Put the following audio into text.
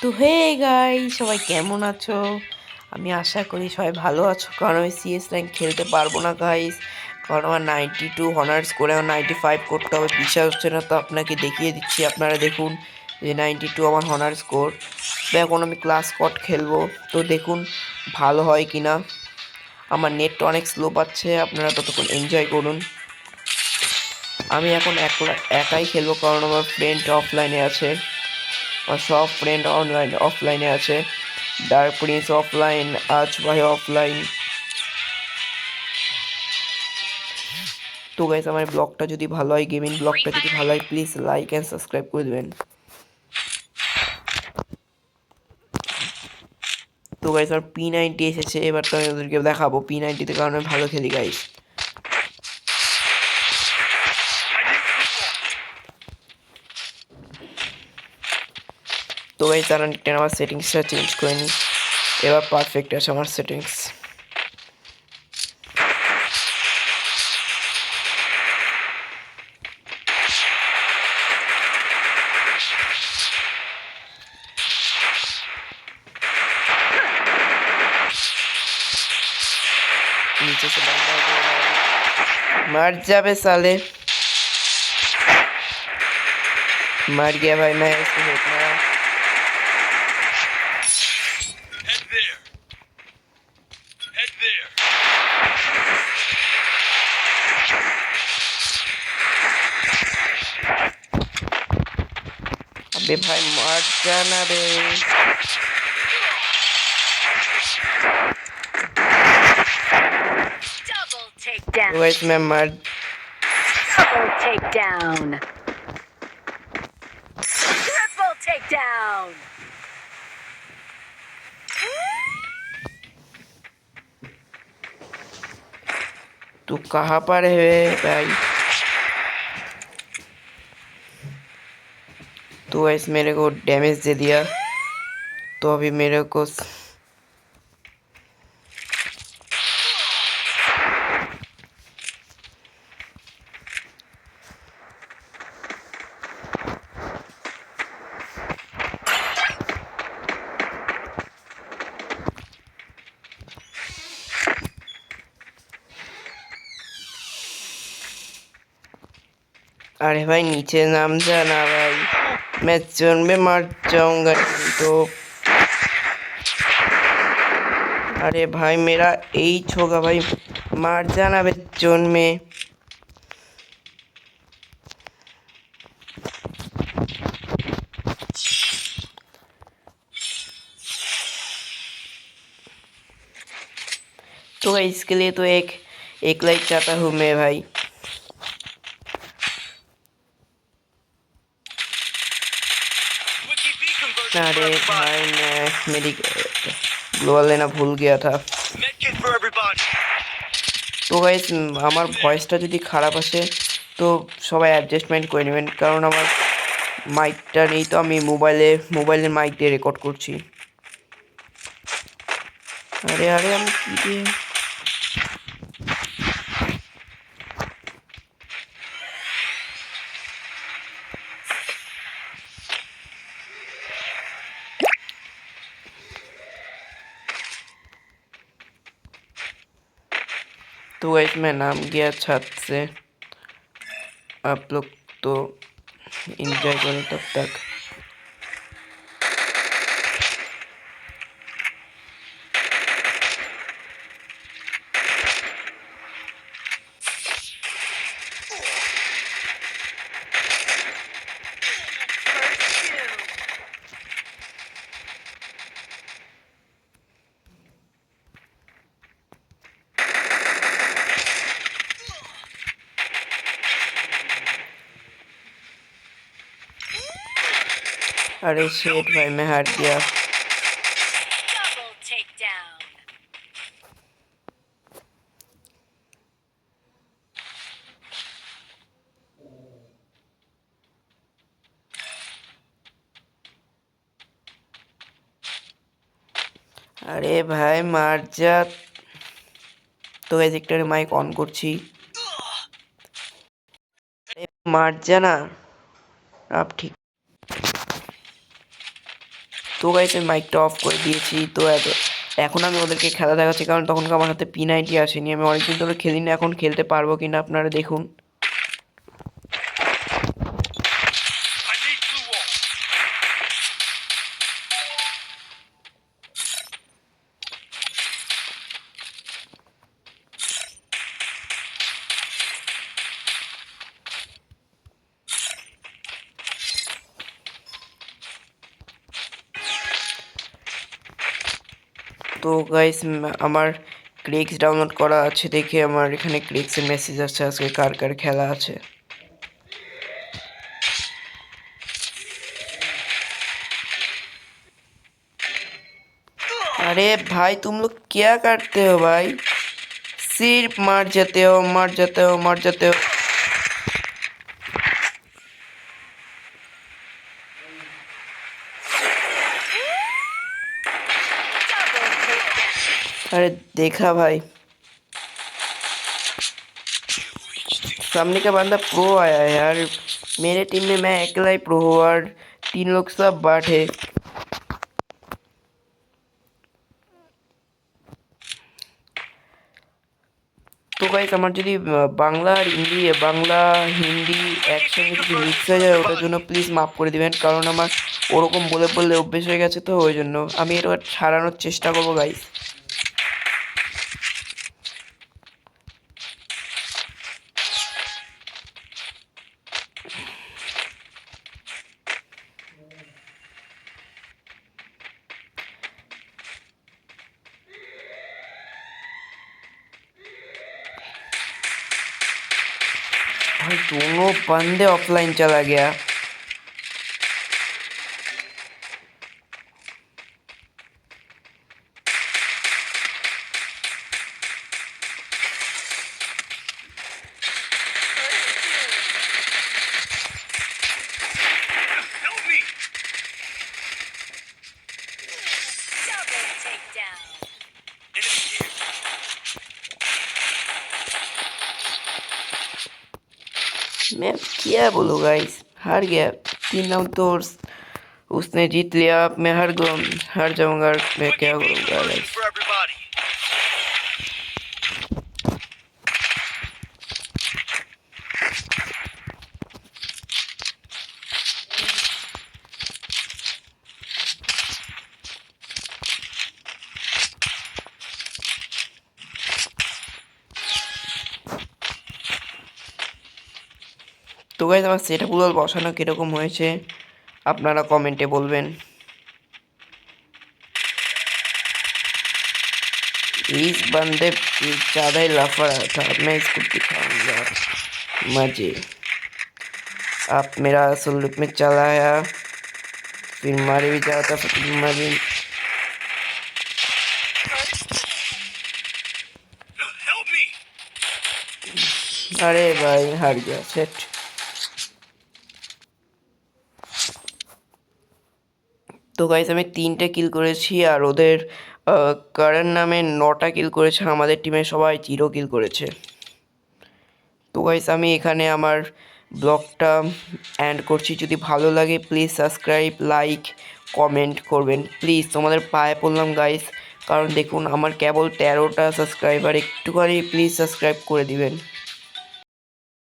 তো hey guys, সবাই কেমন আছো? আমি আশা করি সবাই ভালো আছো, কারণ আমি সিএস র্যাঙ্ক খেলতে পারবো না গাইস। কারণ আমার 92 অনার্স করে আমার 95 করতে হবে, বিশ্বাস হচ্ছে না। তো আপনাকে দেখিয়ে দিচ্ছি, আপনারা দেখুন যে 92 আমার অনার্স স্কোর। তো এখন আমি ক্লাস স্কট খেলবো, তো দেখুন ভালো হয় কি না। আমার নেটটা অনেক স্লো পাচ্ছে, আপনারা ততক্ষণ এনজয় করুন। আমি এখন একাই খেলবো, কারণ আমার ফ্রেন্ড অফলাইনে আছে, আর সব ফ্রেন্ড অফলাইনে আছে। ডার্ক প্রিন্স অফলাইন, আজ ভাই অফলাইন। তো গাইস, আমার ব্লগটা যদি ভালো হয়, গেমিং ব্লগটা যদি ভালো হয়, প্লিজ লাইক অ্যান্ড সাবস্ক্রাইব করে দেবেন। তো গাইস, আমার P90 এসেছে, এবার তো আমি ওদেরকে দেখাবো P90তে, কারণ আমি ভালো খেলি গাইস। তো গাইস, তারা আমার সেটিংসটা চেঞ্জ করে নিই, এবার পারফেক্ট আছে আমার সেটিংস। नीचे से बंदा मर जाबे साले। मर गया भाई मैं, इसको देखना। अबे भाई मर जाना बे। तो इसमें मर Double takedown. Triple takedown. तू कहाँ पर है भाई? तो इस मेरे को डैमेज दे दिया, तो अभी मेरे को अरे भाई नीचे नाम जाना भाई, मैं जोन में मर जाऊंगा। तो अरे भाई मेरा एच होगा भाई, मर जाना बे जोन में। तो भाई इसके लिए तो एक लाइक चाहता हूँ मैं भाई। अरे भाई मैं मेरी ग्लोवाल लेना भूल गया था। তো গাইস, আমার ভয়েসটা যদি খারাপ আসে তো সবাই অ্যাডজাস্টমেন্ট করে নেবেন, কারণ আমার মাইকটা নেই, তো আমি মোবাইলের মাইক দিয়ে রেকর্ড করছি। আরে আরে আমি কি দিয়ে तो गाइस मैं नाम गया छत से। आप लोग तो एंजॉय करो तब तक। अरे शेट भाई, मैं हार गया। Double takedown. আরে ভাই মার যা। তো গাইস একটা মাইক অন করছি, মার যা না। आप ठीक তো গাইস আমি মাইকটা অফ করে দিয়েছি। তো এখন আমি ওদেরকে খেলা দেখাচ্ছি, কারণ তখন আমার হাতে P90 আসেনি। আমি অনেকদিন ধরে খেলি না, এখন খেলতে পারবো কিনা আপনারা দেখুন। তো গাইস আমার ক্রিক্স ডাউনলোড করা আছে দেখে আমার এখানে ক্রিক্সের মেসেজ আসছে আজকে কার কার খেলা আছে। अरे भाई तुम लोग क्या करते हो भाई, सिर्फ मर जाते हो मर जाते हो मर जाते हो। Double takedown. अरे देखा भाई, सामने का बंदा प्रो आया है यार, मेरे टीम में मैं अकेला ही प्रो हूँ और 3 लोग सब बाट है। তো গাইস আমার যদি বাংলা আর হিন্দি একসঙ্গে যদি মিক্স হয়ে যায় ওটার জন্য প্লিজ মাফ করে দিবেন, কারণ আমার ওরকম বলে বললে অভ্যেস হয়ে গেছে, তো ওই জন্য আমি এটা সারানোর চেষ্টা করবো গাইস। भाई दोनों बंदे ऑफलाइन चला गया। Double takedown. मैं अब क्या बोलूँ गाइस, हार गया 3 राउंड तो उसने जीत लिया, अब मैं हार जाऊंगा, मैं क्या करूँगा गाइस। তো গাইস আমার সেটআপগুলো বসানো কীরকম হয়েছে আপনারা কমেন্টে বলবেন। इस बंदे ज़्यादा ही लाफड़ा था, मैं इसको दिखाऊंगा मजे। आप मेरा असल लुक में चलाया, फिर मारे भी जाता फिर मारे। अरे भाई हार गया सेट। তো গাইস আমি 3টে কিল করেছি আর ওদের কারণ নামে 9টা কিল করেছে, আমাদের টিমে সবাই 0 কিল করেছে। তো গাইস আমি এখানে আমার ব্লগটা এন্ড করছি। যদি ভালো লাগে প্লিজ সাবস্ক্রাইব লাইক কমেন্ট করবেন প্লিজ, তোমাদের পায়ে পড়লাম গাইস, কারণ দেখুন আমার কেবল 13টা সাবস্ক্রাইবার, একটুখানি প্লিজ সাবস্ক্রাইব করে দিবেন।